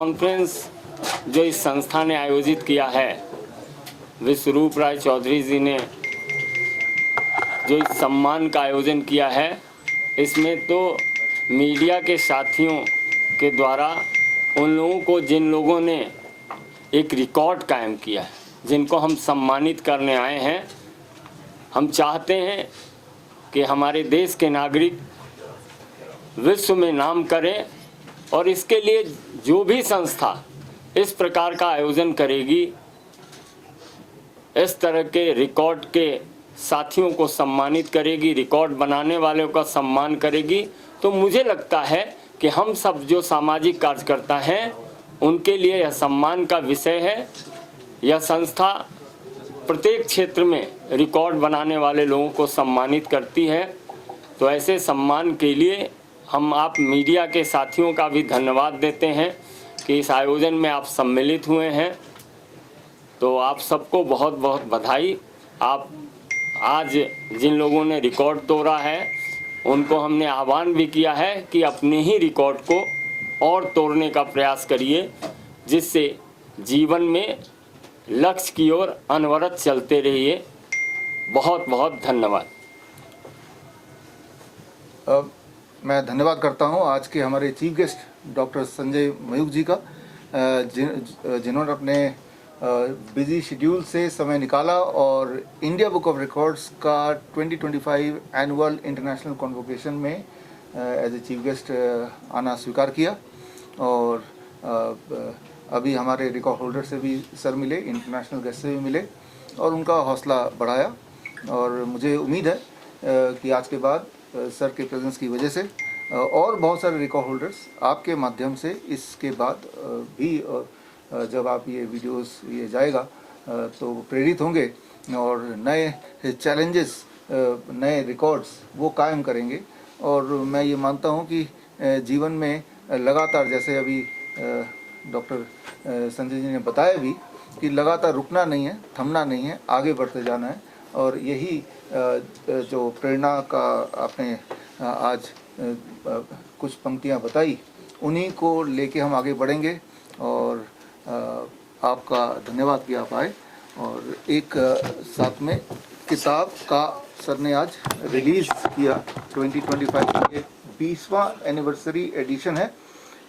Conference जो इस संस्था ने आयोजित किया है, विश्वरूप राय चौधरी जी ने जो इस सम्मान का आयोजन किया है, इसमें तो मीडिया के साथियों के द्वारा उन लोगों को, जिन लोगों ने एक रिकॉर्ड कायम किया है, जिनको हम सम्मानित करने आए हैं। हम चाहते हैं कि हमारे देश के नागरिक विश्व में नाम करें, और इसके लिए जो भी संस्था इस प्रकार का आयोजन करेगी, इस तरह के रिकॉर्ड के साथियों को सम्मानित करेगी, रिकॉर्ड बनाने वालों का सम्मान करेगी, तो मुझे लगता है कि हम सब जो सामाजिक कार्यकर्ता हैं उनके लिए यह सम्मान का विषय है। यह संस्था प्रत्येक क्षेत्र में रिकॉर्ड बनाने वाले लोगों को सम्मानित करती है। तो ऐसे सम्मान के लिए हम आप मीडिया के साथियों का भी धन्यवाद देते हैं कि इस आयोजन में आप सम्मिलित हुए हैं। तो आप सबको बहुत बहुत बधाई। आप आज जिन लोगों ने रिकॉर्ड तोड़ा है उनको हमने आह्वान भी किया है कि अपने ही रिकॉर्ड को और तोड़ने का प्रयास करिए, जिससे जीवन में लक्ष्य की ओर अनवरत चलते रहिए। बहुत बहुत धन्यवाद। मैं धन्यवाद करता हूं आज के हमारे chief guest doctor Sanjay Mayukh ji का, जिन्होंने अपने बिजी शेड्यूल से समय निकाला और इंडिया बुक ऑफ रिकॉर्ड्स का 2025 एनुअल इंटरनेशनल कॉन्वोकेशन में एज ए चीफ गेस्ट आना स्वीकार किया। और अभी हमारे रिकॉर्ड होल्डर से भी सर मिले, इंटरनेशनल गेस्ट से भी मिले और उनका हौसला बढ़ाया। और मुझे उम्मीद है कि आज के बाद सर के प्रेजेंस की वजह से और बहुत सारे रिकॉर्ड होल्डर्स आपके माध्यम से इसके बाद भी जब आप ये वीडियोस ये जाएगा तो प्रेरित होंगे और नए चैलेंजेस, नए रिकॉर्ड्स वो कायम करेंगे। और मैं ये मानता हूँ कि जीवन में लगातार, जैसे अभी डॉक्टर संजय जी ने बताया भी, कि लगातार रुकना नहीं है, थमना नहीं है, आगे बढ़ते जाना है। और यही जो प्रेरणा का आपने आज कुछ पंक्तियां बताई, उन्हीं को लेके हम आगे बढ़ेंगे। और आपका धन्यवाद कि आप आए। और एक साथ में किताब का सर ने आज रिलीज़ किया, 2025 के 20वां एनिवर्सरी एडिशन है,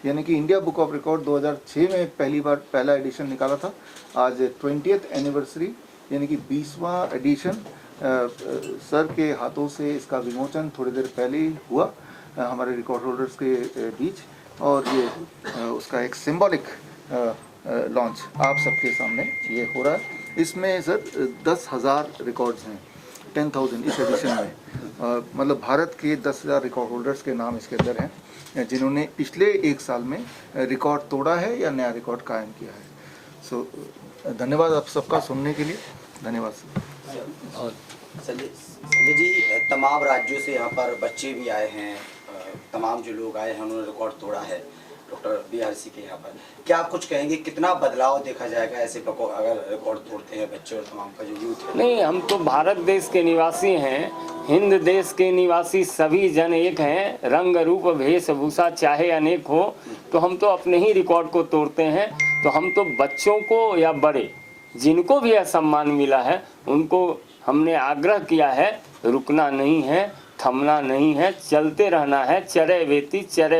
यानी कि इंडिया बुक ऑफ रिकॉर्ड 2006 में पहला एडिशन निकाला था। आज 20th एनिवर्सरी यानी कि 20वां एडिशन सर के हाथों से इसका विमोचन थोड़ी देर पहले ही हुआ हमारे रिकॉर्ड होल्डर्स के बीच। और ये उसका एक सिंबॉलिक लॉन्च आप सबके सामने ये हो रहा है। इसमें सर 10,000 रिकॉर्ड्स हैं, 10,000 इस एडिशन में। मतलब भारत के 10,000 रिकॉर्ड होल्डर्स के नाम इसके अंदर हैं, जिन्होंने पिछले एक साल में रिकॉर्ड तोड़ा है या नया रिकॉर्ड कायम किया है। सो धन्यवाद आप सबका सुनने के लिए। धन्यवाद सर। और संजय जी, तमाम राज्यों से यहाँ पर बच्चे भी आए हैं, तमाम जो लोग आए हैं उन्होंने रिकॉर्ड तोड़ा है डॉक्टर BRC के यहाँ पर। क्या आप कुछ कहेंगे, कितना बदलाव देखा जाएगा ऐसे अगर रिकॉर्ड तोड़ते हैं बच्चे और तमाम का जो यूथ है? नहीं, हम तो भारत देश के निवासी हैं, हिंद देश के निवासी सभी जन एक हैं। रंग रूप वेशभूषा चाहे अनेक हो, तो हम तो अपने ही रिकॉर्ड को तोड़ते हैं। तो हम तो बच्चों को या बड़े जिनको भी यह सम्मान मिला है उनको हमने आग्रह किया है, रुकना नहीं है, थमना नहीं है, चलते रहना है, चरे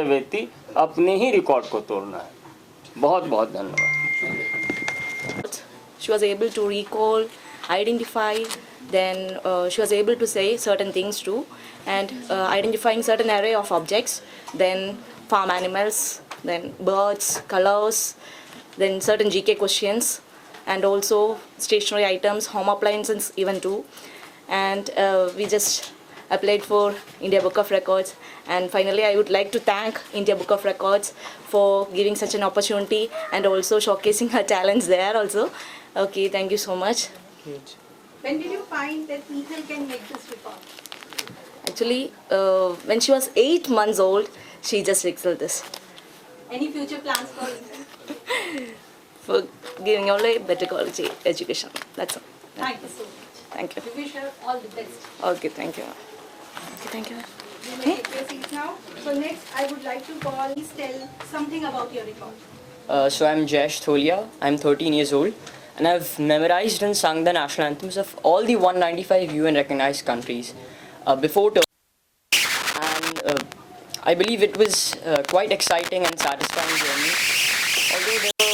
वेती अपने ही रिकॉर्ड को तोड़ना है। बहुत बहुत धन्यवाद। She was able to recall, identify, then she was able to say certain things too, and identifying certain array of objects, then farm animals, then birds, colors, then certain GK questions, and also stationery items, home appliances even too. And we just applied for India Book of Records, and finally I would like to thank India Book of Records for giving such an opportunity and also showcasing her talents there also. Okay, thank you so much. When did you find that Ethel can make this record? Actually, when she was 8 months old, she just excelled this. Any future plans for Ethel? For giving only better quality education. That's all. Thank you so much. Thank you. We wish her all the best. Okay, thank you. Okay, thank you. You may take your seats now. So next, I would like to call. Please tell something about your record. So I'm Jayesh Tholia. I'm 13 years old, and I've memorized and sung the national anthems of all the 195 UN recognized countries before Turkey. And I believe it was quite exciting and satisfying journey. Although there were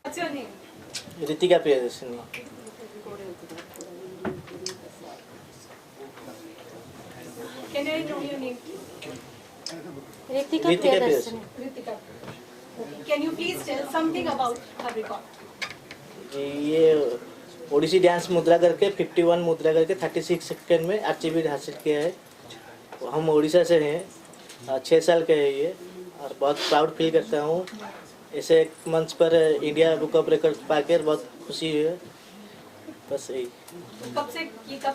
What's your name? Ritika Priyadashini. Can I know your name? Ritika Priyadashini. Ritika. Can you please tell something about her record? ये Odissi dance मुद्रा करके 51 मुद्रा करके 36 second में achievement हासिल किया है। हम उड़ीसा से हैं, 6 साल के है ये, और बहुत प्राउड फील करता हूँ। ऐसे एक मंच पर इंडिया बुक ऑफ रिकॉर्ड पाकर बहुत खुशी हुई है। बस यही। कब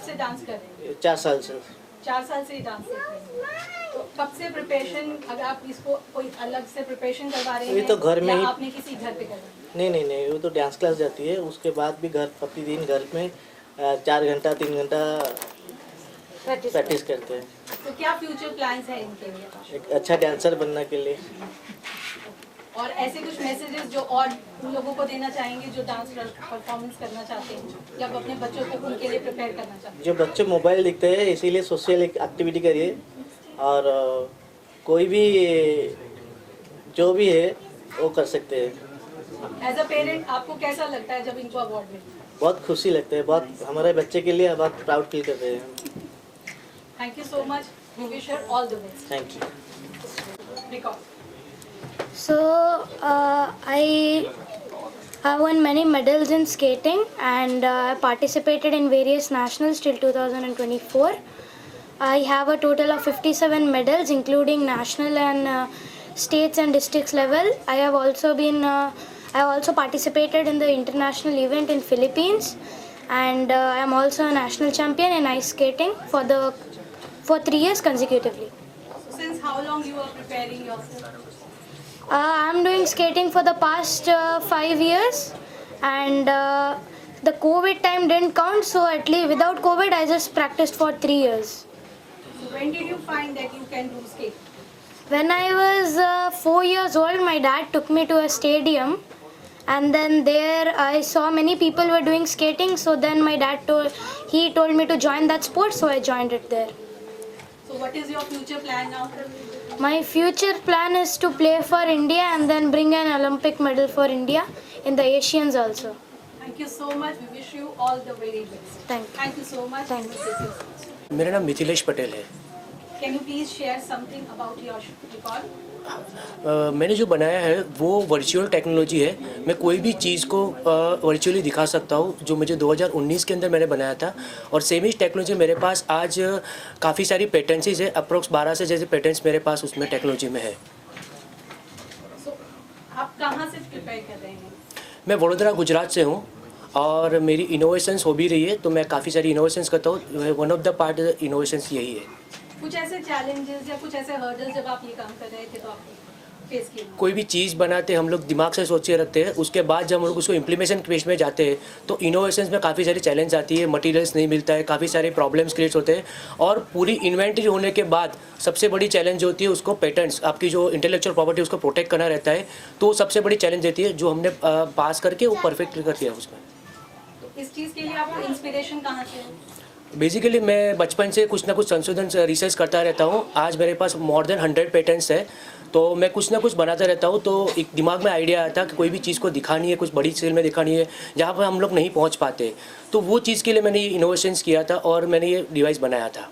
से डांस कर रहे हैं? 4 साल से। 4 साल से डांस कर रहे हैं। तो कब से प्रिपरेशन, अगर आप इसको कोई अलग से प्रिपरेशन करवा रहे हैं? ये तो घर में या ही। आपने किसी घर पे करवाया? नहीं, वो तो डांस क्लास जाती है, उसके बाद भी घर प्रतिदिन घर में 4 घंटा 3 घंटा प्रैक्टिस करते हैं। तो क्या फ्यूचर प्लान्स हैं इनके लिए? एक अच्छा डांसर बनने के लिए। और ऐसे कुछ मैसेजेस जो और उन लोगों को देना चाहेंगे जो डांस परफॉर्मेंस करना चाहते हैं या अपने बच्चों को उनके लिए प्रिपेयर करना चाहते हैं? जो बच्चे मोबाइल देखते हैं, इसीलिए सोशल एक्टिविटी करिए, और कोई भी जो भी है वो कर सकते हैं। एज अ पेरेंट आपको कैसा लगता है जब इनको अवार्ड मिलता है? बहुत खुशी लगता है, बहुत हमारे बच्चे के लिए बहुत प्राउड फील करते हैं। Thank you so much, we wish her all the best. Thank you. Record. So I won many medals in skating, and I participated in various nationals till 2024. I have a total of 57 medals, including national and states and districts level. I have also participated in the international event in Philippines, and I am also a national champion in ice skating for 3 years consecutively. So since how long you are preparing yourself? I'm doing skating for the past 5 years, and the COVID time didn't count, so at least without COVID I just practiced for 3 years. So when did you find that you can do skate? When I was 4 years old, my dad took me to a stadium, and then there I saw many people were doing skating, so then my dad told me to join that sport, so I joined it there. So what is your future plan now? My future plan is to play for India and then bring an Olympic medal for India in the Asians also. Thank you so much. We wish you all the very best. Thank you. So much. Thank you. मेरा नाम मिथिलेश पटेल है। Can you please share something about your record? मैंने जो बनाया है वो virtual technology है। मैं कोई भी चीज़ को वर्चुअली दिखा सकता हूँ, जो मुझे 2019 के अंदर मैंने बनाया था। और सेम ही टेक्नोलॉजी मेरे पास आज काफ़ी सारी पेटेंसीज है, अप्रोक्स 12 से जैसे पेटेंट्स मेरे पास उसमें टेक्नोलॉजी में है। So, आप कहाँ से प्रिपेयर कर रहे हैं? मैं वडोदरा गुजरात से हूँ, और मेरी इनोवेशंस हो भी रही है, तो मैं काफ़ी सारी इनोवेशंस करता हूँ। One of the part innovations यही है। कुछ ऐसे चैलेंजेस या कुछ ऐसे हर्डल्स जब आप ये काम कर रहे थे तो आपने फेस किए? कोई भी चीज़ बनाते हम लोग दिमाग से सोच के रखते हैं, उसके बाद जब हम लोग उसको इम्प्लीमेशन फेज में जाते हैं तो इनोवेशंस में काफ़ी सारी चैलेंज आती है, मटेरियल्स नहीं मिलता है, काफ़ी सारे प्रॉब्लम्स क्रिएट होते हैं। और पूरी इन्वेंटरी होने के बाद सबसे बड़ी चैलेंज जो होती है उसको पेटेंट्स, आपकी जो इंटेलेक्चुअल प्रॉपर्टी उसको प्रोटेक्ट करना रहता है, तो सबसे बड़ी चैलेंज रहती है, जो हमने पास करके वो परफेक्ट कर दिया उसमें। इस चीज़ के लिए आपको इंस्पिरेशन कहाँ से है? बेसिकली मैं बचपन से कुछ ना कुछ संशोधन रिसर्च करता रहता हूँ। आज मेरे पास मोर देन 100 पेटेंट्स है, तो मैं कुछ ना कुछ बनाता रहता हूँ। तो एक दिमाग में आइडिया आया था कि कोई भी चीज़ को दिखानी है, कुछ बड़ी स्केल में दिखानी है जहाँ पर हम लोग नहीं पहुँच पाते, तो वो चीज़ के लिए मैंने ये इनोवेशंस किया था और मैंने ये डिवाइस बनाया था।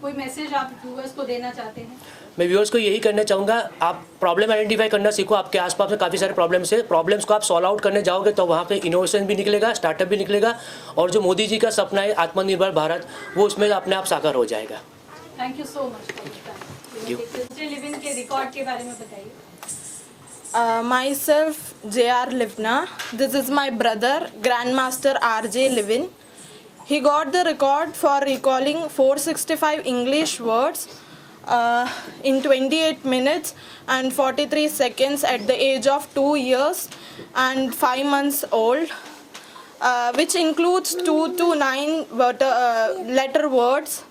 कोई मैसेज आप व्यूअर्स को देना चाहते हैं? मैं व्यूअर्स को यही करना चाहूँगा, आप प्रॉब्लम आइडेंटिफाई करना सीखो। आपके आसपास में काफ़ी सारे प्रॉब्लम्स है, प्रॉब्लम्स को आप सॉल्व आउट करने जाओगे तो वहाँ पे इनोवेशन भी निकलेगा, स्टार्टअप भी निकलेगा, और जो मोदी जी का सपना है आत्मनिर्भर भारत, वो उसमें अपने आप साकार हो जाएगा। Thank you so much. दूसरे लिविन के रिकॉर्ड के बारे में बताइए। Myself, J.R. Livna. This is my brother, Grandmaster R.J. Livin. He got the record for recalling 465 English words in 28 minutes and 43 seconds at the age of 2 years and 5 months old, which includes 2 to 9 letter words.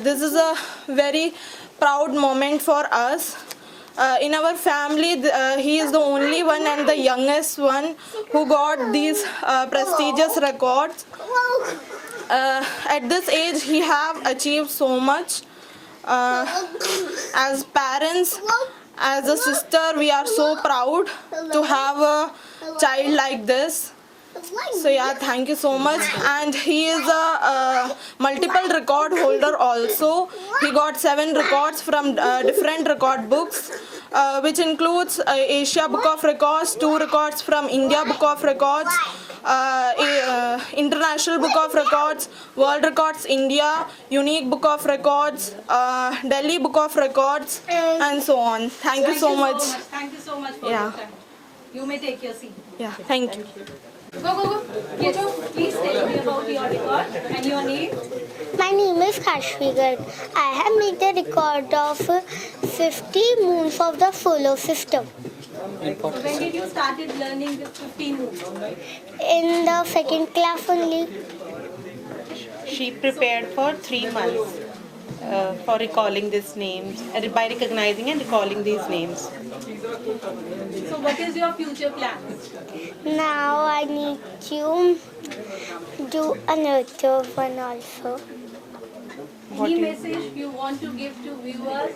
This is a very proud moment for us. In our family, he is the only one and the youngest one who got these prestigious records. At this age, he have achieved so much. As parents, as a sister, we are so proud to have a child like this. So yeah, thank you so much. And he is a multiple record holder also. He got 7 records from different record books, which includes Asia Book of Records, 2 records from India Book of Records, International Book of Records, World Records India, Unique Book of Records, Delhi Book of Records, and so on. Thank you so much. Thank you so much for Yeah. your time. You may take your seat. Yeah, thank you. Go. Yejo, please tell me about your record and your name. My name is Kashvi Garg. I have made the record of 50 moons of the solar system. When did you started learning this 15 moves? In the second class only. She prepared for 3 months for recalling these names, by recognizing and recalling these names. So what is your future plan? Now I need to do another one also. Any message you want to give to viewers?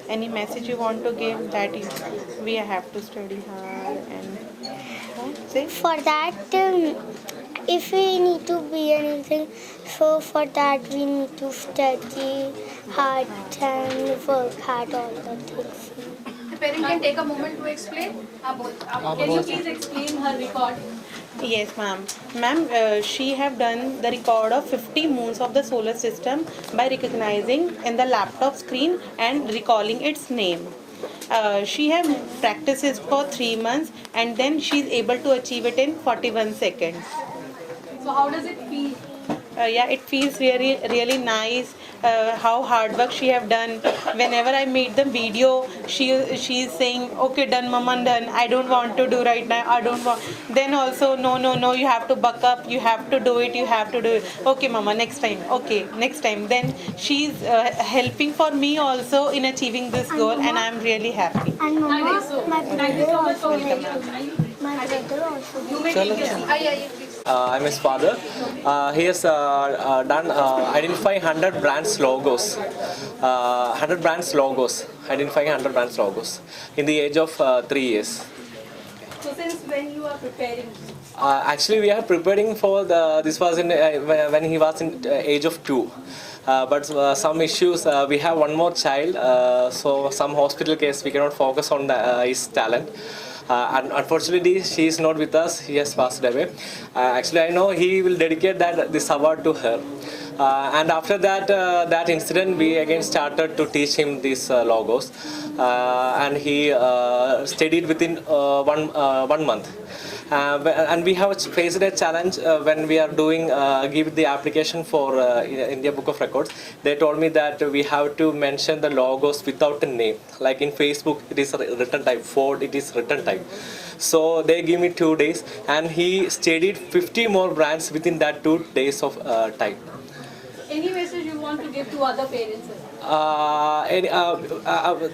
Any message you want to give, that is, we have to study hard and say. For that, if we need to be anything, so for that we need to study hard and work hard, all the things. The parent can take a moment to explain. Can you please explain her record? Yes, ma'am. Ma'am, she have done the record of 50 moons of the solar system by recognizing in the laptop screen and recalling its name. She have practiced it for 3 months and then she is able to achieve it in 41 seconds. So how does it feel? Yeah, it feels really nice. How hard work she have done. Whenever I made the video, she is saying, okay, done, mama, done. I don't want to do right now. I don't want. Then also, no, you have to buck up. You have to do it. You have to do it. Okay, mama, next time. Okay, next time. Then she's helping for me also in achieving this goal, and I'm really happy. And Mama, my Thank you brother so much for also giving helped your me. My brother also You may take your seat. I'm his father. He has done identify 100 brands logos, 100 brands logos, identifying 100 brands logos in the age of 3 years. So since when you are preparing? Actually, we are preparing for this was in when he was in age of 2. But some issues, we have one more child, so some hospital case we cannot focus on his talent. And unfortunately, she is not with us. He has passed away. Actually, I know he will dedicate this award to her. And after that incident, we again started to teach him these logos, and he studied within 1 month. And we have faced a challenge when we are doing give the application for India Book of Records. They told me that we have to mention the logos without a name. Like in Facebook, it is written type. Ford, it is written type. So they give me 2 days, and he studied 50 more brands within that 2 days of time. Any message you want to give to other parents?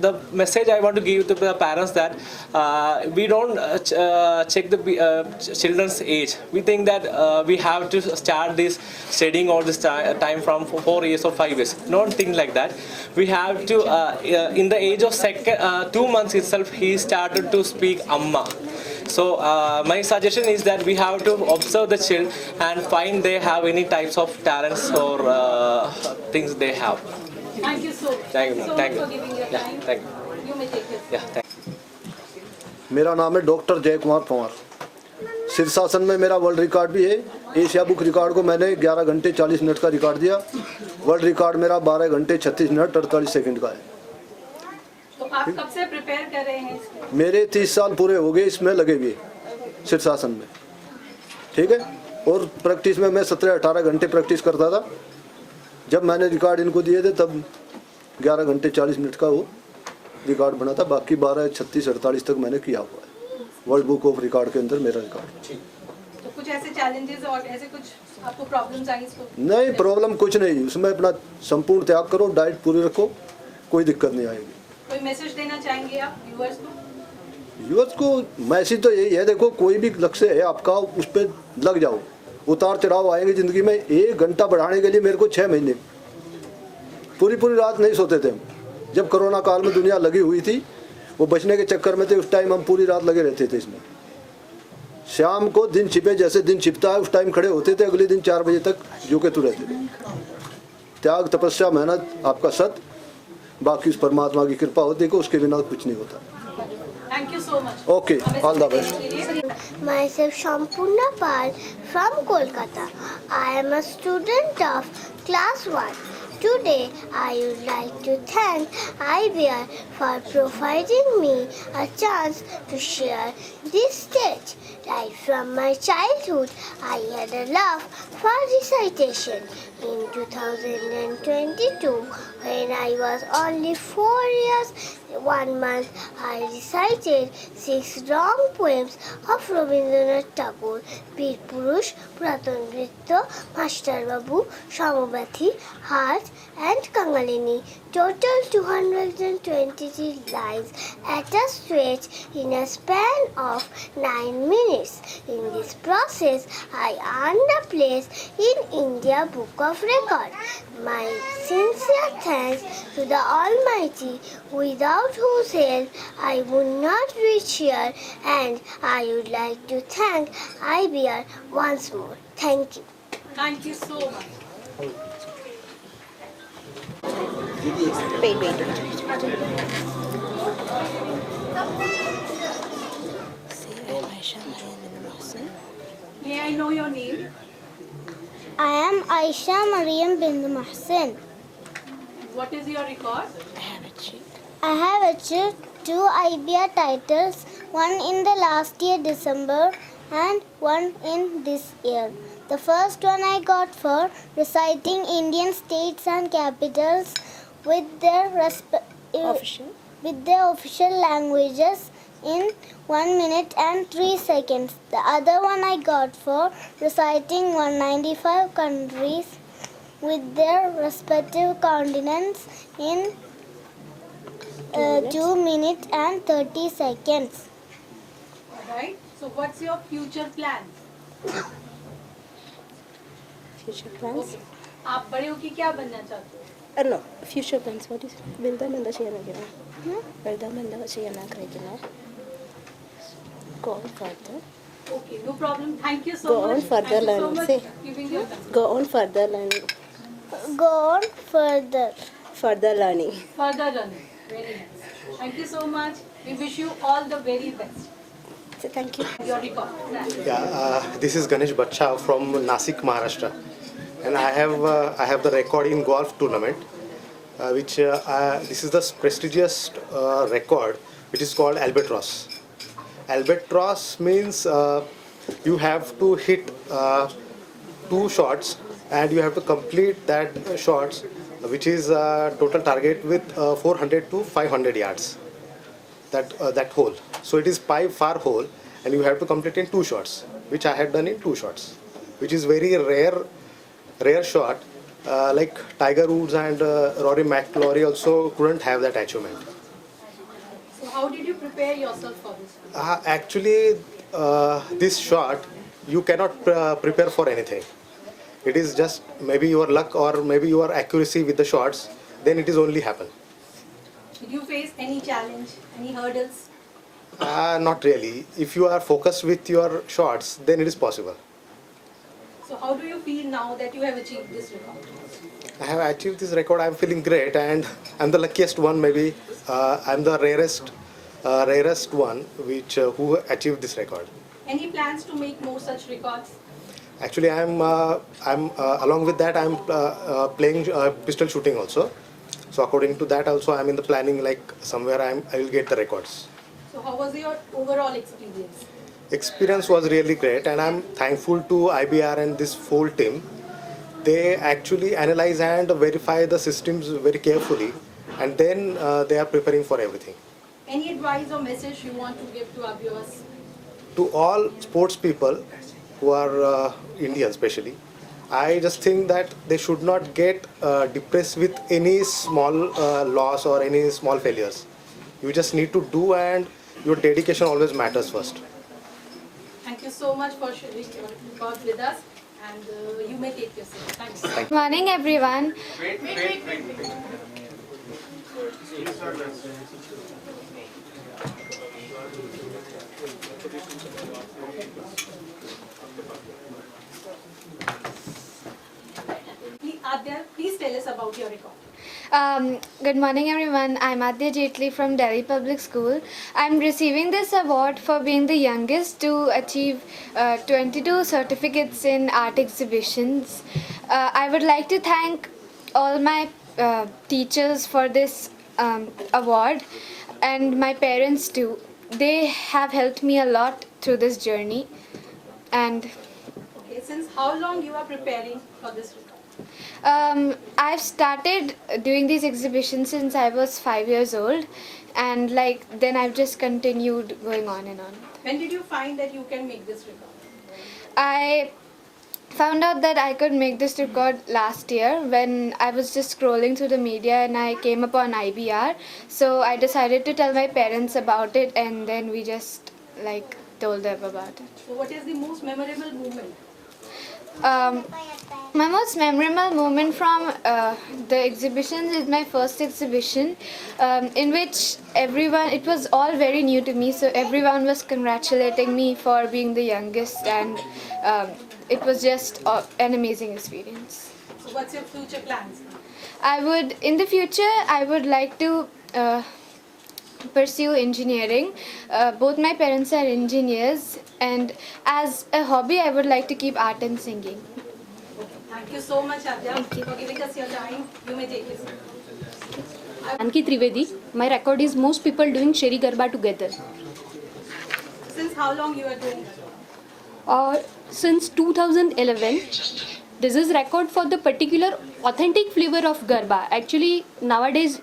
The message I want to give to the parents that we don't check the children's age. We think that we have to start this studying all this time from 4 years or 5 years. Don't think like that. We have to in the age of 2 months itself he started to speak Amma. So my suggestion is that we have to observe the child and find they have any types of talents or things they have. Thank you so much. Thank you. So Thank much you. for giving your Yeah, time. thank you. You may take this. Yeah, thank you. मेरा नाम है doctor जय कुमार पवार। शीर्षासन में मेरा world record भी है। Asia book record को मैंने 11 घंटे 40 मिनट का रिकॉर्ड दिया। वर्ल्ड रिकॉर्ड मेरा 12 घंटे 36 मिनट 48 सेकंड का है। तो आप कब से प्रिपेयर कर रहे हैं इसको? मेरे 30 साल पूरे हो गए इसमें लगे हुए शीर्षासन में, ठीक है। और प्रैक्टिस में मैं 17-18 घंटे प्रैक्टिस करता था। जब मैंने रिकॉर्ड इनको दिए थे तब 11 घंटे 40 मिनट का वो रिकॉर्ड बना था। बाकी 12, 36, 48 तक मैंने किया हुआ है वर्ल्ड बुक ऑफ रिकॉर्ड के अंदर मेरा रिकॉर्ड। तो कुछ ऐसे चैलेंजेस और ऐसे कुछ आपको प्रॉब्लम्स आई इसको? नहीं, प्रॉब्लम कुछ नहीं। उसमें अपना संपूर्ण त्याग करो, डाइट पूरी रखो, कोई दिक्कत नहीं आएगी। कोई मैसेज देना चाहेंगे आप व्यूअर्स को? व्यूअर्स को मैसेज तो यही है, देखो कोई भी लक्ष्य है आपका उस पर लग जाओ। उतार चढ़ाव आएंगे ज़िंदगी में। 1 घंटा बढ़ाने के लिए मेरे को 6 महीने पूरी रात नहीं सोते थे हम। जब कोरोना काल में दुनिया लगी हुई थी, वो बचने के चक्कर में थे, उस टाइम हम पूरी रात लगे रहते थे इसमें। शाम को दिन छिपे जैसे दिन छिपता है उस टाइम खड़े होते थे, अगले दिन 4 बजे तक झुके तो रहते थे। त्याग, तपस्या, मेहनत आपका सत, बाकी उस परमात्मा की कृपा होती है कि उसके बिना कुछ नहीं होता। Thank you so much. Okay, all the best. Myself Shampurna Pal from Kolkata. I am a student of class 1. Today I would like to thank IBR for providing me a chance to share this stage. Right from my childhood, I had a love for recitation. In 2022, when I was only 4 years, 1 month, I recited 6 long poems of Rabindranath Tagore, Veer Purush, Puraton Nritya, Master Babu, Shamabati, Heart and Kangalini. Total 223 lines at a stretch in a span of 9 minutes. In this process, I earned a place in India Book of Record. My sincere thanks to the Almighty, without whose help I would not reach here, and I would like to thank IBR once more. Thank you. Thank you so much. May I know your name? I am Aisha Mariam bin Mohsen. What is your record? I have achieved 2 IBR titles, one in the last year December and one in this year. The first one I got for reciting Indian states and capitals with their official languages in 1 minute and 3 seconds. The other one I got for reciting 195 countries with their respective continents in 2 minutes and 30 seconds. Alright. So what's your future plan? Future plans? Okay. आप बड़े होके क्या बनना चाहते हो? No, future plans. What is Vildamanda Chiyanagina? Vildamanda Chiyanagina. Go on further. Okay, no problem. Thank you so Go much. on further Thank you so learning. much Say. for giving your time. Go on further learning. Go on further. Further learning. Further learning. Very nice. Thank you so much. We wish you all the very best. So thank you. Your record. Yeah, this is Ganesh Bacha from Nasik, Maharashtra, and I have the record in golf tournament, this is the prestigious record, which is called Albatross. Albatross means you have to hit 2 shots and you have to complete that shots, which is total target with 400 to 500 yards. That hole. So it is 5 far hole, and you have to complete in 2 shots, which I had done in 2 shots, which is very rare shot like Tiger Woods and Rory McIlroy also couldn't have that achievement. So how did you prepare yourself for this? Actually, this shot, you cannot prepare for anything. It is just maybe your luck or maybe your accuracy with the shots, then it is only happen. Did you face any challenge, any hurdles? Not really. If you are focused with your shots, then it is possible. So how do you feel now that you have achieved this record? I have achieved this record. I am feeling great, and I'm the luckiest one. Maybe I'm the rarest one who achieved this record. Any plans to make more such records? Actually, I'm along with that I'm playing pistol shooting also. So according to that also I'm in the planning, like somewhere I will get the records. So how was your overall experience? Experience was really great, and I'm thankful to IBR and this whole team. They actually analyze and verify the systems very carefully, and then they are preparing for everything. Any advice or message you want to give to our viewers? To all sports people who are Indian especially, I just think that they should not get depressed with any small loss or any small failures. You just need to do, and your dedication always matters first. Thank you so much for sharing your record with us, and you may take your seat. Thanks. Good morning, everyone. Adya, please tell us about your record. Good morning, everyone. I'm Adya Jetli from Delhi Public School. I'm receiving this award for being the youngest to achieve 22 certificates in art exhibitions. I would like to thank all my teachers for this award, and my parents too. They have helped me a lot through this journey. And Okay, since how long you are preparing for this record? I've started doing these exhibitions since I was 5 years old, and then I've just continued going on and on. When did you find that you can make this record? I found out that I could make this record last year when I was just scrolling through the media and I came upon IBR. So I decided to tell my parents about it, and then we just told them about it. So what is the most memorable moment? My most memorable moment from the exhibitions is my first exhibition, in which it was all very new to me, so everyone was congratulating me for being the youngest, and it was just an amazing experience. So what's your future plans? In the future, I would like to pursue engineering. Both my parents are engineers, and as a hobby I would like to keep art and singing. Thank you so much, Adya, for giving us your time. You may take this. Anki Trivedi. My record is most people doing Sheri Garba together. Since how long you are doing that? Since 2011. This is record for the particular authentic flavor of Garba. Actually, nowadays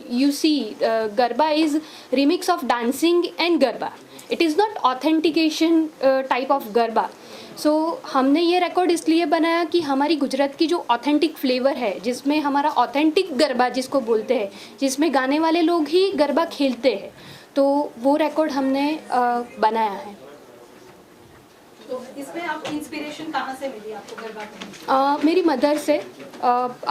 you see Garba is remix of dancing and Garba. It is not authentication type of Garba. So हमने ये record इसलिए बनाया कि हमारी गुजरात की जो authentic flavour है, जिसमें हमारा ऑथेंटिक गरबा जिसको बोलते हैं, जिसमें गाने वाले लोग ही गरबा खेलते हैं, तो वो रिकॉर्ड हमने बनाया है. तो इसमें आप इंस्पिरेशन कहाँ से मिली आपको गरबा करने? मेरी मदर से.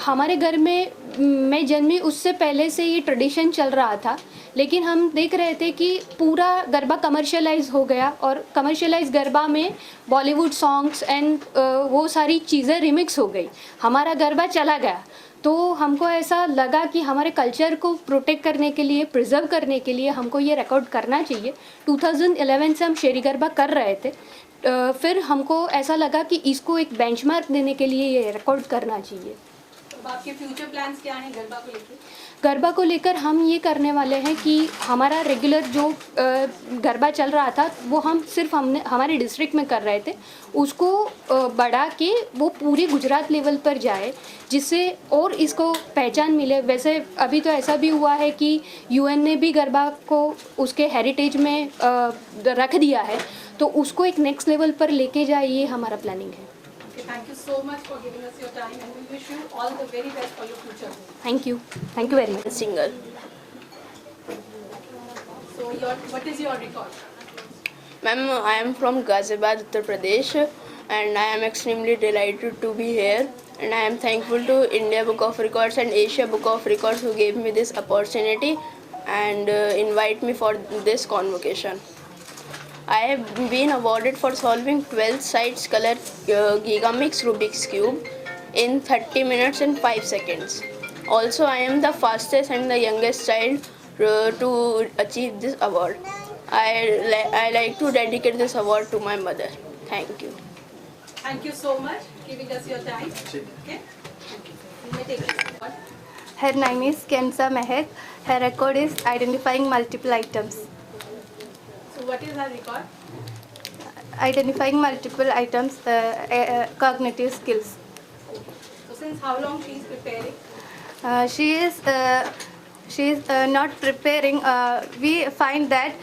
हमारे घर में मैं जन्मी उससे पहले से ये ट्रेडिशन चल रहा था, लेकिन हम देख रहे थे कि पूरा गरबा कमर्शियलाइज हो गया, और कमर्शियलाइज गरबा में बॉलीवुड सॉन्ग्स एंड वो सारी चीज़ें रिमिक्स हो गई, हमारा गरबा चला गया. तो हमको ऐसा लगा कि हमारे कल्चर को प्रोटेक्ट करने के लिए, प्रिजर्व करने के लिए हमको ये रिकॉर्ड करना चाहिए. 2011 से हम शेरी गरबा कर रहे थे. फिर हमको ऐसा लगा कि इसको एक बेंचमार्क देने के लिए ये रिकॉर्ड करना चाहिए. तो आपके फ्यूचर प्लान्स क्या हैं गरबा को लेकर? गरबा को लेकर हम ये करने वाले हैं कि हमारा रेगुलर जो गरबा चल रहा था वो हमने हमारे डिस्ट्रिक्ट में कर रहे थे, उसको बढ़ा के वो पूरे गुजरात लेवल पर जाए, जिससे और इसको पहचान मिले. वैसे अभी तो ऐसा भी हुआ है कि UN ने भी गरबा को उसके हेरिटेज में रख दिया है, तो उसको एक नेक्स्ट लेवल पर लेके जाए, ये हमारा प्लानिंग है. Okay, thank you so much for giving us your time, and we wish you all the very best for your future. Thank you. Thank you very much. Singer. So, what is your record? Ma'am, I am from Ghaziabad, Uttar Pradesh, and I am extremely delighted to be here. And I am thankful to India Book of Records and Asia Book of Records who gave me this opportunity and invite me for this convocation. I have been awarded for solving 12 sides color Gigamix Rubik's Cube in 30 minutes and 5 seconds. Also, I am the fastest and the youngest child to achieve this award. I like to dedicate this award to my mother. Thank you. Thank you so much for giving us your time. Okay? You may take it. Her name is Kenza Mehek. Her record is identifying multiple items. So, what is her record? Identifying multiple items, cognitive skills. So, since how long she is preparing? She is not preparing. We find that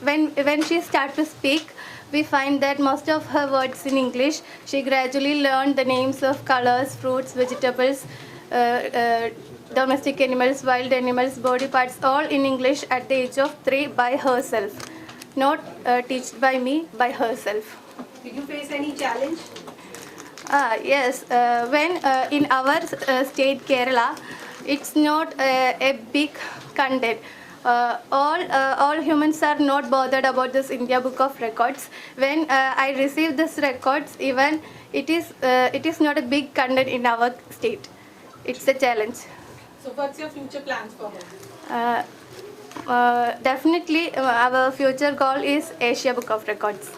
when she starts to speak, we find that most of her words in English. She gradually learned the names of colors, fruits, vegetables, domestic animals, wild animals, body parts, all in English at the age of 3 by herself. Not taught by me, by herself. Did you face any challenge? Yes, when in our state Kerala, it's not a big content. All humans are not bothered about this India Book of Records. When I received this records, even it is not a big content in our state. It's a challenge. So, what's your future plans for her? Definitely, our future goal is Asia Book of Records.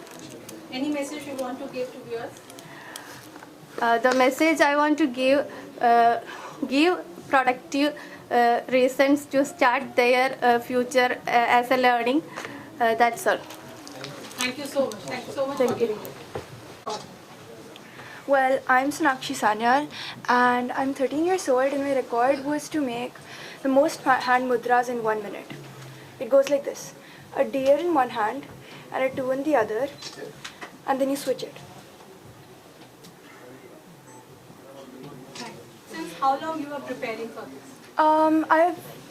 Any message you want to give to viewers? The message I want to give productive reasons to start their future as a learning. That's all. Thank you so much. Thank you so much. Thank you. Well, I'm Sonakshi Sanyal and I'm 13 years old and my record was to make the most hand mudras in 1 minute. It goes like this: a deer in one hand and a 2 in the other, and then you switch it. Since how long you are preparing for this?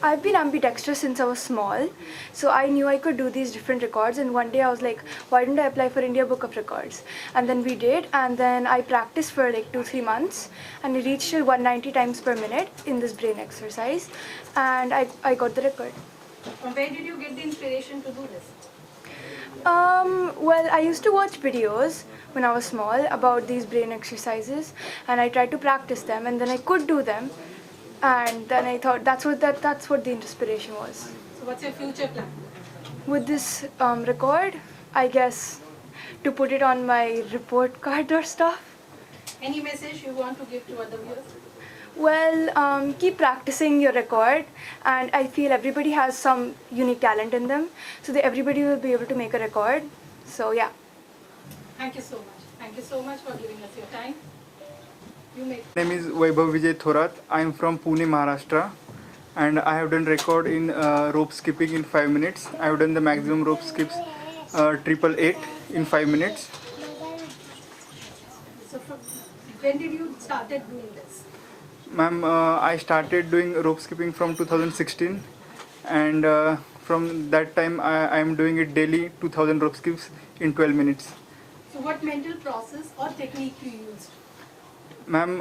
I've been ambidextrous since I was small, so I knew I could do these different records, and one day I was like, why didn't I apply for India Book of Records? And then we did, and then I practiced for like 2-3 months, and I reached till 190 times per minute in this brain exercise, and I got the record. From where did you get the inspiration to do this? Well, I used to watch videos when I was small about these brain exercises, and I tried to practice them, and then I could do them. And then I thought that's what the inspiration was. So what's your future plan? With this record, I guess to put it on my report card or stuff. Any message you want to give to other viewers? Well, keep practicing your record, and I feel everybody has some unique talent in them, so that everybody will be able to make a record. So yeah. Thank you so much. Thank you so much for giving us your time. My name is Vaibhav Vijay Thorat. I am from Pune, Maharashtra, and I have done record in rope skipping in 5 minutes. I have done the maximum rope skips 888 in 5 minutes. So when did you started doing this? Ma'am, I started doing rope skipping from 2016, and from that time I am doing it daily, 2000 rope skips in 12 minutes. So what mental process or technique you used? Ma'am,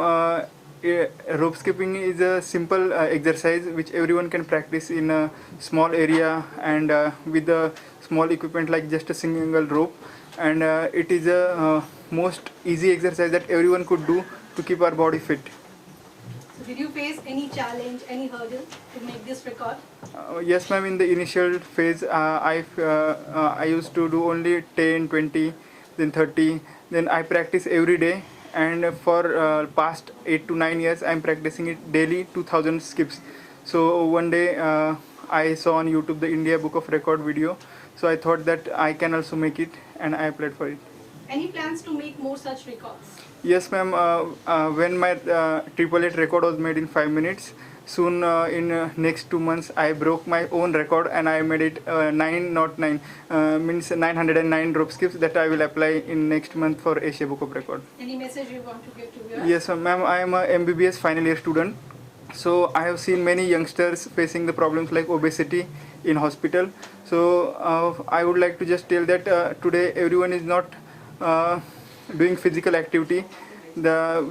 rope skipping is a simple exercise which everyone can practice in a small area and with a small equipment like just a single rope, and it is a most easy exercise that everyone could do to keep our body fit. So did you face any challenge, any hurdle to make this record? Yes, ma'am. In the initial phase, I used to do only 10, 20, then 30. Then I practice every day, and for past 8 to 9 years, I'm practicing it daily, 2000 skips. So one day I saw on YouTube the India Book of Record video. So I thought that I can also make it, and I applied for it. Any plans to make more such records? Yes, ma'am. When my 888 record was made in 5 minutes, soon in next 2 months I broke my own record and I made it 909 rope skips that I will apply in next month for Asia Book of Record. Any message you want to give to viewers? Yes, ma'am. I am a MBBS final year student. So I have seen many youngsters facing the problems like obesity in hospital. So I would like to just tell that today everyone is not doing physical activity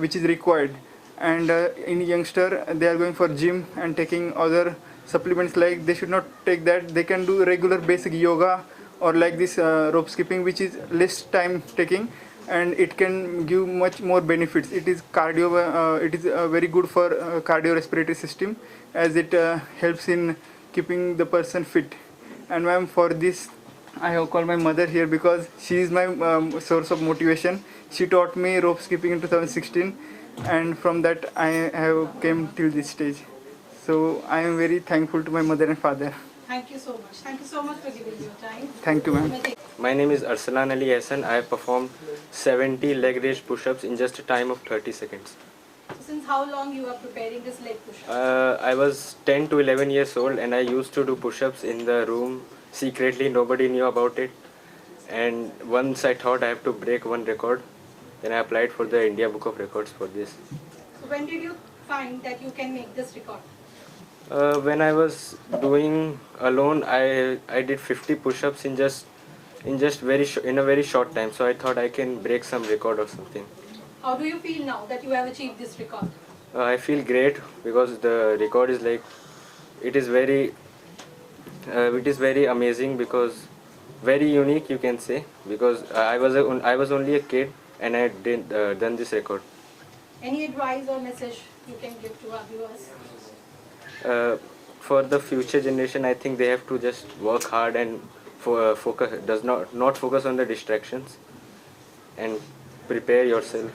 which is required, and in youngster they are going for gym and taking other supplements. Like they should not take that. They can do regular basic yoga or like this rope skipping, which is less time taking and it can give much more benefits. It is very good for cardiorespiratory system, as it helps in keeping the person fit. And ma'am, for this I have called my mother here because she is my source of motivation. She taught me rope skipping in 2016, and from that I have came till this stage. So I am very thankful to my mother and father. Thank you so much. Thank you so much for giving your time. Thank you, ma'am. My name is Arsalan Ali Hassan. I have performed 70 leg raise push-ups in just a time of 30 seconds. So since how long you are preparing this leg push-up? I was 10 to 11 years old and I used to do push-ups in the room secretly. Nobody knew about it. And once I thought I have to break one record, then I applied for the India Book of Records for this. So when did you find that you can make this record? When I was doing alone, I did 50 push-ups in a very short time. So I thought I can break some record or something. How do you feel now that you have achieved this record? I feel great because the record is like, it is very amazing, because very unique, you can say, because I was only a kid and I done this record. Any advice or message you can give to our viewers? For the future generation, I think they have to just work hard and focus, not focus on the distractions, and prepare yourself.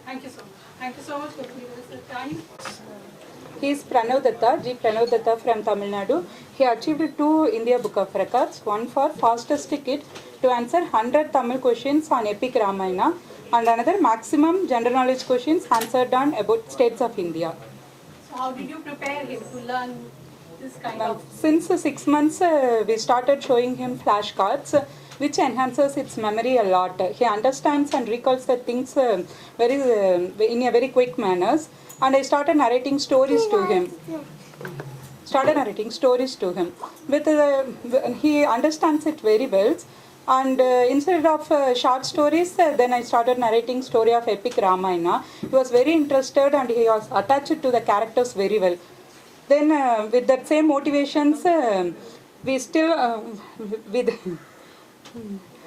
Thank you so much. Thank you so much for giving us the time. He is Pranav Datta, G. Pranav Datta from Tamil Nadu. He achieved 2 India Book of Records, one for fastest kid to answer 100 Tamil questions on epic Ramayana, and another maximum general knowledge questions answered on about states of India. So how did you prepare him to learn this kind of? Since 6 months, we started showing him flashcards, which enhances its memory a lot. He understands and recalls the things in a very quick manner. And I started narrating stories to him. He understands it very well. And instead of short stories, then I started narrating story of epic Ramayana. He was very interested and he was attached to the characters very well. Then with that same motivations,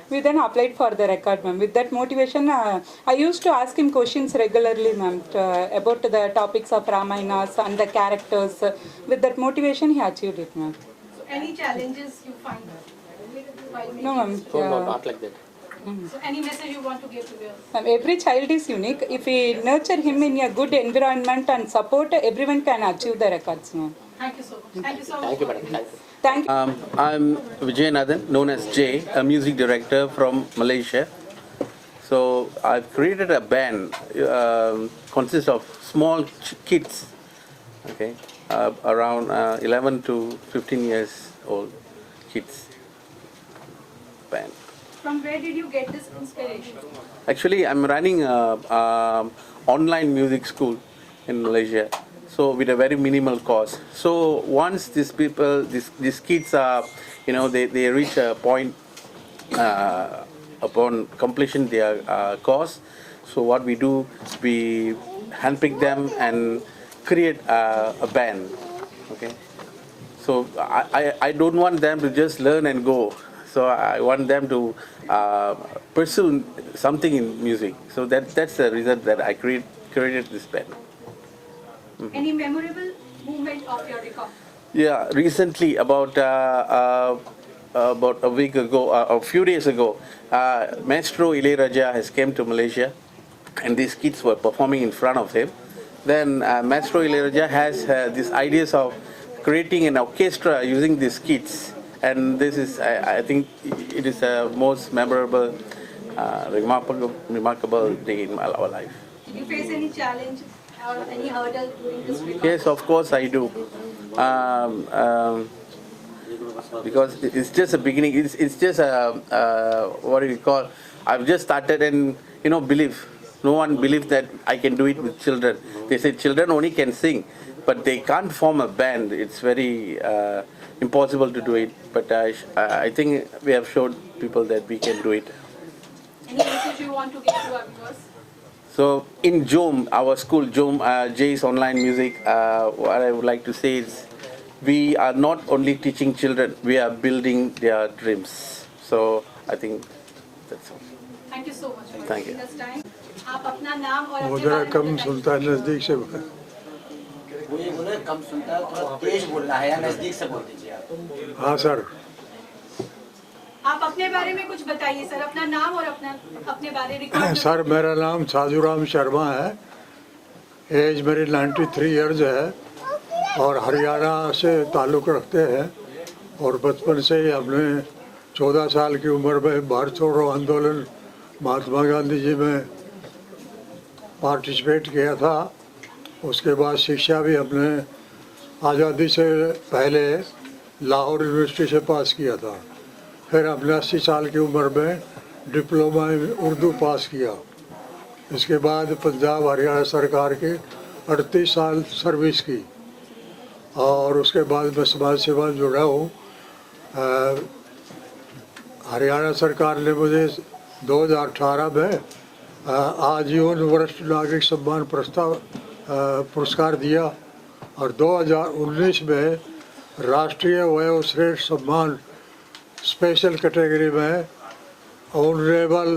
we then applied for the record, ma'am. With that motivation, I used to ask him questions regularly, ma'am, about the topics of Ramayanas and the characters. With that motivation, he achieved it, ma'am. So any challenges you find? No, ma'am. Not like that. So any message you want to give to viewers? Every child is unique. If we nurture him in a good environment and support, everyone can achieve the records, ma'am. Thank you so much. Thank you so much. Thank you, madam. Thank you. I'm Vijayanathan, known as Jay, a music director from Malaysia. So I've created a band, consists of small kids, okay, around 11 to 15 years old kids band. From where did you get this inspiration? Actually, I'm running a online music school in Malaysia. So with a very minimal cost. So once these kids are, they reach a point upon completion their course. So what we do, we handpick them and create a band. Okay. So I don't want them to just learn and go. So I want them to pursue something in music. So that's the reason that I created this band. Any memorable moment of your record? Yeah, recently about a week ago, a few days ago, Maestro Ilayaraja has came to Malaysia, and these kids were performing in front of him. Then Maestro Ilayaraja has these ideas of creating an orchestra using these kids, and this is, I think, it is a most memorable, remarkable day in our life. Did you face any challenge or any hurdle during this record? Yes, of course I do. Because it's just a beginning. It's just a what do you call? I've just started, and believe. No one believes that I can do it with children. They say children only can sing, but they can't form a band. It's very impossible to do it. But I think we have showed people that we can do it. Any message you want to give to our viewers? So in JOM, our school, JOM, Jay's Online Music, what I would like to say is, we are not only teaching children, we are building their dreams. So I think that's all. Thank you so much for Thank you. giving us time. आप अपना नाम और वो अपने जरा बारे में कम बताइए। सुनता है, नजदीक से बोले। वो ये बोले कम सुनता है, थोड़ा तेज बोलना है या नजदीक से बोल दीजिए आप। हाँ सर, आप अपने बारे में कुछ बताइए सर, अपना नाम और अपने बारे रिकॉर्ड। सर मेरा नाम साधुराम शर्मा है, एज मेरी 93 इयर्स है और हरियाणा से ताल्लुक़ रखते हैं और बचपन से ही हमने 14 साल की उम्र में भारत छोड़ो आंदोलन महात्मा गांधी जी में पार्टिसिपेट किया था। उसके बाद शिक्षा भी हमने आज़ादी से पहले लाहौर यूनिवर्सिटी से पास किया था। फिर हमने 80 साल की उम्र में डिप्लोमा in उर्दू पास किया। इसके बाद पंजाब हरियाणा सरकार की 38 साल सर्विस की और उसके बाद मैं समाज सेवा में जुड़ा हूँ। हरियाणा सरकार ने मुझे 2018 में आजीवन वरिष्ठ नागरिक सम्मान पुरस्कार दिया और 2019 में राष्ट्रीय वयोश्रेष्ठ सम्मान स्पेशल कैटेगरी में ऑनरेबल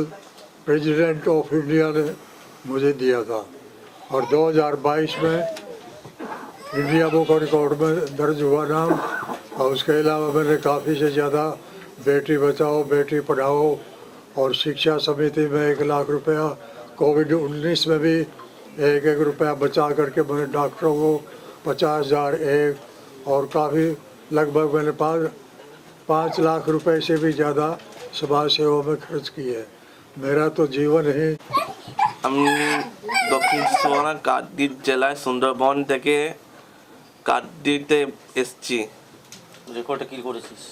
प्रेसिडेंट ऑफ इंडिया ने मुझे दिया था और 2022 में इंडिया बुक ऑफ रिकॉर्ड में दर्ज हुआ नाम। और उसके अलावा मैंने काफ़ी से ज़्यादा बेटी बचाओ बेटी पढ़ाओ और शिक्षा समिति में 1 लाख रुपया, कोविड-19 में भी 1-1 रुपया बचा करके मैंने डॉक्टरों को 50,000 एक और काफ़ी लगभग मैंने 5 लाख रुपए से भी ज़्यादा समाज सेवा में खर्च किए है। मेरा तो जीवन ही আমি দক্ষিণ চব্বিশ পরগনা কাকদ্বীপ জেলায় সুন্দরবন থেকে কাকদ্বীপে এসেছি। রেকর্ডটা কি করেছিস?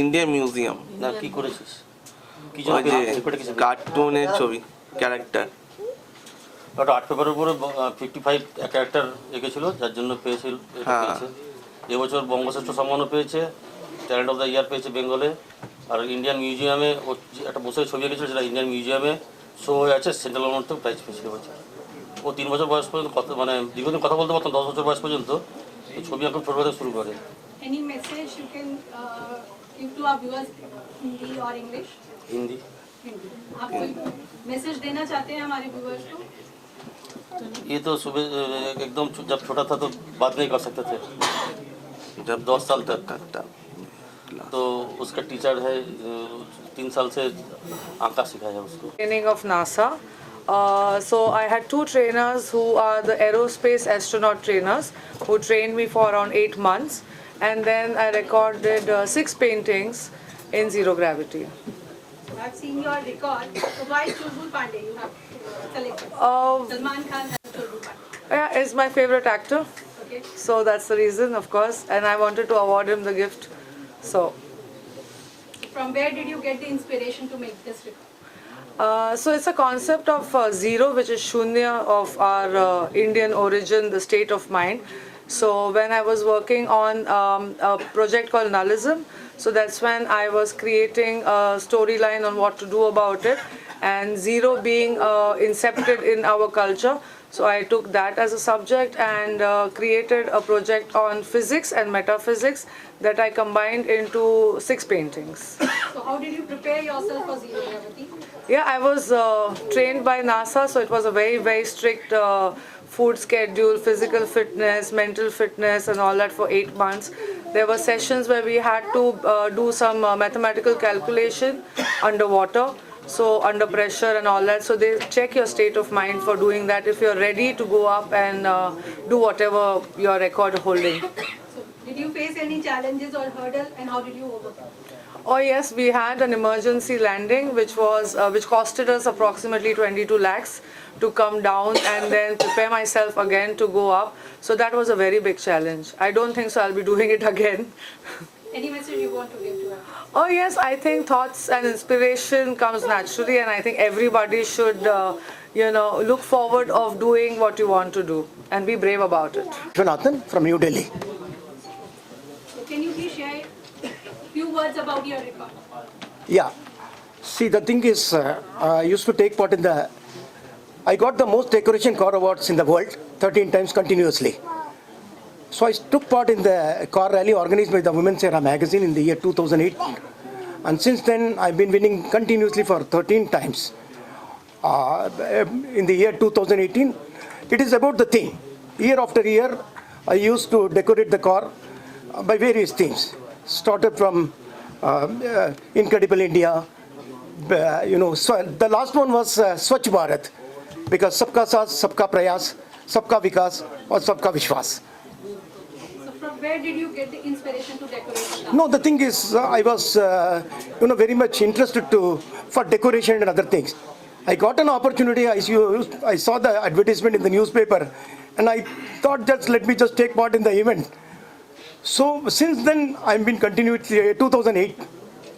Indian museum. না কি করেছিস? কি ওই যে রেকর্ডে কিছু কার্টুনের ছবি ক্যারেক্টার। ওটা আর্ট পেপারের উপরে 55 ক্যারেক্টার এঁকেছিল, যার জন্য পেয়েছিল। পেয়েছে এবছর বঙ্গশ্রেষ্ঠ সম্মানও পেয়েছে, ট্যালেন্ট অফ দ্য ইয়ার পেয়েছে বেঙ্গলে। আর ইন্ডিয়ান মিউজিয়ামে ও একটা বসে ছবি এঁকেছিল, যেটা ইন্ডিয়ান মিউজিয়ামে শো হয়ে আছে, সেন্ট্রাল গভর্নমেন্ট থেকে প্রাইজ পেয়েছিল বছর। ও 3 বছর বয়স পর্যন্ত মানে দীর্ঘদিন কথা বলতে পারতাম, 10 বছর বয়স পর্যন্ত ছবি আঁকা ছোটবেলা থেকে শুরু করে। Any message you can give to our viewers, Hindi or English? Hindi Hindi. आप कोई मैसेज देना चाहते हैं हमारे व्यूअर्स को? ये तो सुबह एकदम जब छोटा था तो बात नहीं कर सकते थे, जब 10 साल तक था तो उसका टीचर है 3 साल से आंका सिखाया उसको। Training of NASA. So I had 2 trainers who are the aerospace astronaut trainers who trained me for around 8 months, and then I recorded 6 paintings in zero gravity. I've seen your record. So why Chulbul Pandey you have selected? Salman Khan and Chulbul Pandey. Yeah, is my favorite actor. Okay. So that's the reason, of course, and I wanted to award him the gift. So. From where did you get the inspiration to make this record? So it's a concept of zero, which is shunya of our Indian origin, the state of mind. So when I was working on a project called Nullism, so that's when I was creating a storyline on what to do about it, and zero being incepted in our culture. So I took that as a subject and created a project on physics and metaphysics that I combined into 6 paintings. So how did you prepare yourself for zero gravity? Yeah, I was trained by NASA, so it was a very, very strict food schedule, physical fitness, mental fitness and all that for 8 months. There were sessions where we had to do some mathematical calculation underwater, so under pressure and all that. So they check your state of mind for doing that if you're ready to go up and do whatever your record holding. So Did you face any challenges or hurdle, and how did you overcome? Oh yes, we had an emergency landing which costed us approximately 22 lakhs to come down and then prepare myself again to go up. So that was a very big challenge. I don't think so I'll be doing it again. Any message you want to give to her? Oh yes, I think thoughts and inspiration comes naturally, and I think everybody should look forward of doing what you want to do and be brave about it. Jonathan from New Delhi. So can you please share a few words about your record? Yeah. See, the thing is, I used to take part in I got the most decoration car awards in the world 13 times continuously. So I took part in the car rally organized by the Women's Era magazine in the year 2008. And since then, I've been winning continuously for 13 times. In the year 2018, it is about the theme. Year after year, I used to decorate the car by various themes. Started from Incredible India. So the last one was Swachh Bharat, because Sabka Saath, Sabka Prayas, Sabka Vikas, or Sabka Vishwas. So from where did you get the inspiration to decorate the car? No, the thing is, I was, very much interested for decoration and other things. I got an opportunity. I saw the advertisement in the newspaper, and I thought, let me just take part in the event. So since then, I've been continuously. 2008,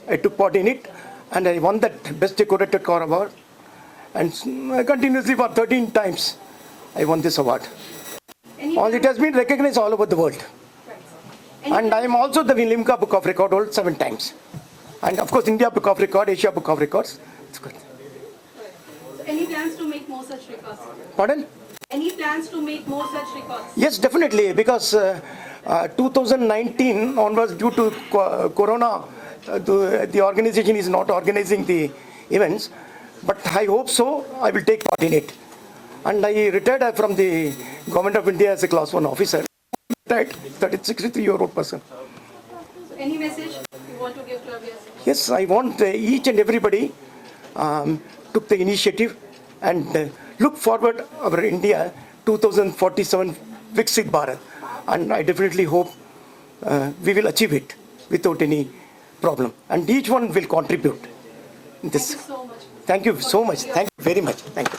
I took part in it, and I won that Best Decorated Car award. And continuously for 13 times, I won this award. It has been recognized all over the world. And I am also the Limca Book of Record holder 7 times. And of course, India Book of Record, Asia Book of Records. It's good. So any plans to make more such records? Pardon? Any plans to make more such records? Yes, definitely, because 2019 onwards, due to Corona, the organization is not organizing the events. But I hope so, I will take part in it. And I retired from the Government of India as a Class 1 officer. Retired, 63-year-old person. So any message you want to give to our viewers? Yes, I want each and everybody took the initiative and look forward our India 2047 Viksit Bharat. And I definitely hope we will achieve it without any problem. And each one will contribute in this. Thank you so much. Thank you so much. Thank you very much. Thank you.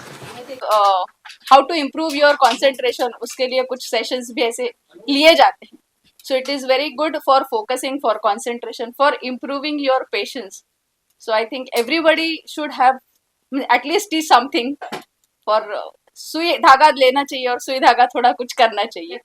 How to improve your concentration, उसके लिए कुछ sessions भी ऐसे लिए जाते हैं. So it is very good for focusing, for concentration, for improving your patience. So I think everybody should have at least teach something for. सुई धागा लेना चाहिए और सुई धागा थोड़ा कुछ करना चाहिए.